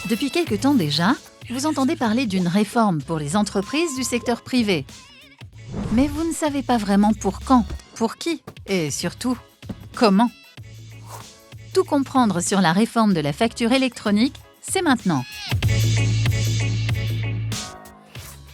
Depuis quelque temps déjà, vous entendez parler d'une réforme pour les entreprises du secteur privé. Mais vous ne savez pas vraiment pour quand, pour qui et surtout, comment. Tout comprendre sur la réforme de la facture électronique, c'est maintenant.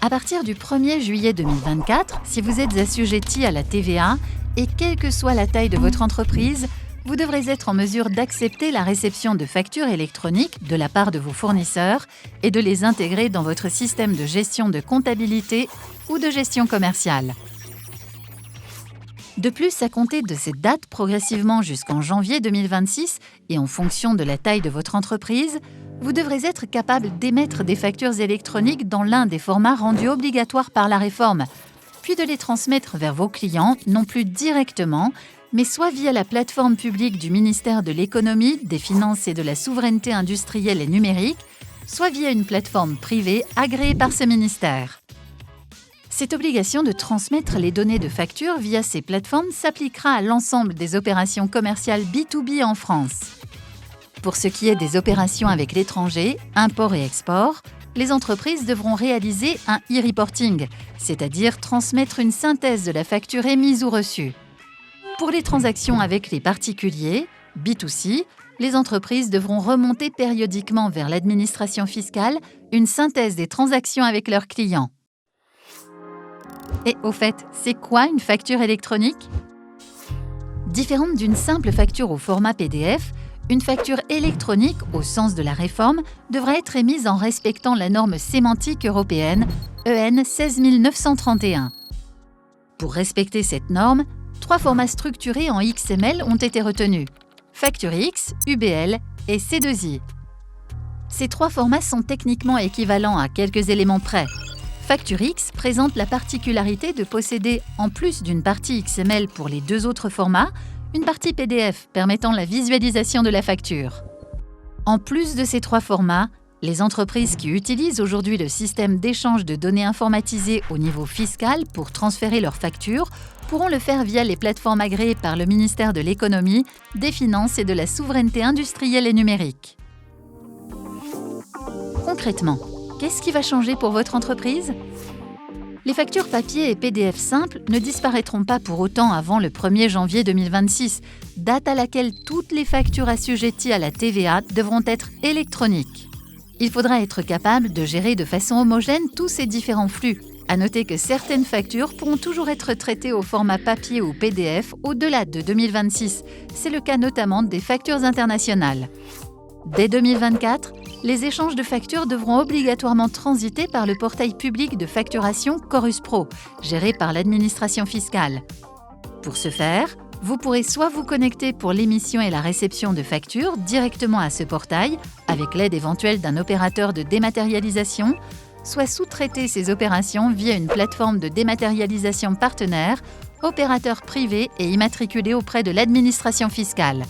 À partir du 1er juillet 2024, si vous êtes assujetti à la TVA, et quelle que soit la taille de votre entreprise, vous devrez être en mesure d'accepter la réception de factures électroniques de la part de vos fournisseurs et de les intégrer dans votre système de gestion de comptabilité ou de gestion commerciale. De plus, à compter de cette date progressivement jusqu'en janvier 2026 et en fonction de la taille de votre entreprise, vous devrez être capable d'émettre des factures électroniques dans l'un des formats rendus obligatoires par la réforme, puis de les transmettre vers vos clients, non plus directement, mais soit via la plateforme publique du ministère de l'Économie, des Finances et de la Souveraineté industrielle et numérique, soit via une plateforme privée agréée par ce ministère. Cette obligation de transmettre les données de facture via ces plateformes s'appliquera à l'ensemble des opérations commerciales B2B en France. Pour ce qui est des opérations avec l'étranger, import et export, les entreprises devront réaliser un e-reporting, c'est-à-dire transmettre une synthèse de la facture émise ou reçue. Pour les transactions avec les particuliers, B2C, les entreprises devront remonter périodiquement vers l'administration fiscale une synthèse des transactions avec leurs clients. Et au fait, c'est quoi une facture électronique ? Différente d'une simple facture au format PDF, une facture électronique, au sens de la réforme, devra être émise en respectant la norme sémantique européenne EN 16931. Pour respecter cette norme, 3 formats structurés en XML ont été retenus: Facture X, UBL et C2I. Ces 3 formats sont techniquement équivalents à quelques éléments près. Facture X présente la particularité de posséder, en plus d'une partie XML pour les 2 autres formats, une partie PDF permettant la visualisation de la facture. En plus de ces 3 formats, les entreprises qui utilisent aujourd'hui le système d'échange de données informatisées au niveau fiscal pour transférer leurs factures pourront le faire via les plateformes agréées par le ministère de l'Économie, des Finances et de la Souveraineté industrielle et numérique. Concrètement, qu'est-ce qui va changer pour votre entreprise ? Les factures papier et PDF simples ne disparaîtront pas pour autant avant le 1er janvier 2026, date à laquelle toutes les factures assujetties à la TVA devront être électroniques. Il faudra être capable de gérer de façon homogène tous ces différents flux. À noter que certaines factures pourront toujours être traitées au format papier ou PDF au-delà de 2026. C'est le cas notamment des factures internationales. Dès 2024, les échanges de factures devront obligatoirement transiter par le portail public de facturation Chorus Pro, géré par l'administration fiscale. Pour ce faire, vous pourrez soit vous connecter pour l'émission et la réception de factures directement à ce portail, avec l'aide éventuelle d'un opérateur de dématérialisation, soit sous-traiter ces opérations via une plateforme de dématérialisation partenaire, opérateur privé et immatriculé auprès de l'administration fiscale.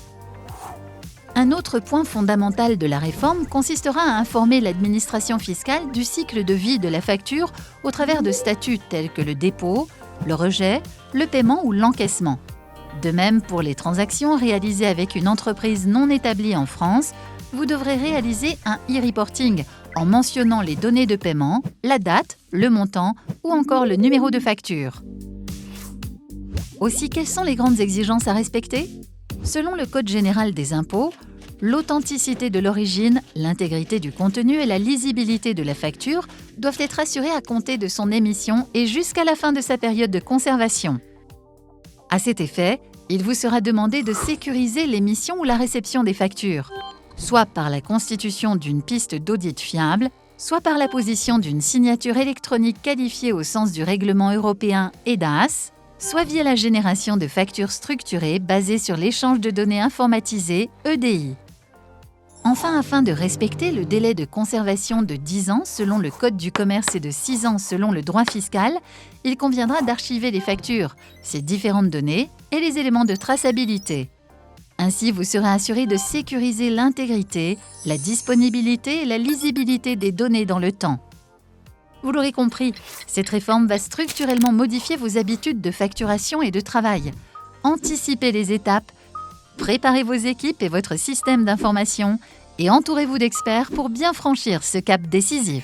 Un autre point fondamental de la réforme consistera à informer l'administration fiscale du cycle de vie de la facture au travers de statuts tels que le dépôt, le rejet, le paiement ou l'encaissement. De même, pour les transactions réalisées avec une entreprise non établie en France, vous devrez réaliser un e-reporting en mentionnant les données de paiement, la date, le montant ou encore le numéro de facture. Aussi, quelles sont les grandes exigences à respecter ? Selon le Code général des impôts, l'authenticité de l'origine, l'intégrité du contenu et la lisibilité de la facture doivent être assurées à compter de son émission et jusqu'à la fin de sa période de conservation. À cet effet, il vous sera demandé de sécuriser l'émission ou la réception des factures, soit par la constitution d'une piste d'audit fiable, soit par la position d'une signature électronique qualifiée au sens du règlement européen EDAS, soit via la génération de factures structurées basées sur l'échange de données informatisées EDI. Enfin, afin de respecter le délai de conservation de 10 ans selon le Code du commerce et de 6 ans selon le droit fiscal, il conviendra d'archiver les factures, ces différentes données et les éléments de traçabilité. Ainsi, vous serez assuré de sécuriser l'intégrité, la disponibilité et la lisibilité des données dans le temps. Vous l'aurez compris, cette réforme va structurellement modifier vos habitudes de facturation et de travail. Anticipez les étapes, préparez vos équipes et votre système d'information et entourez-vous d'experts pour bien franchir ce cap décisif.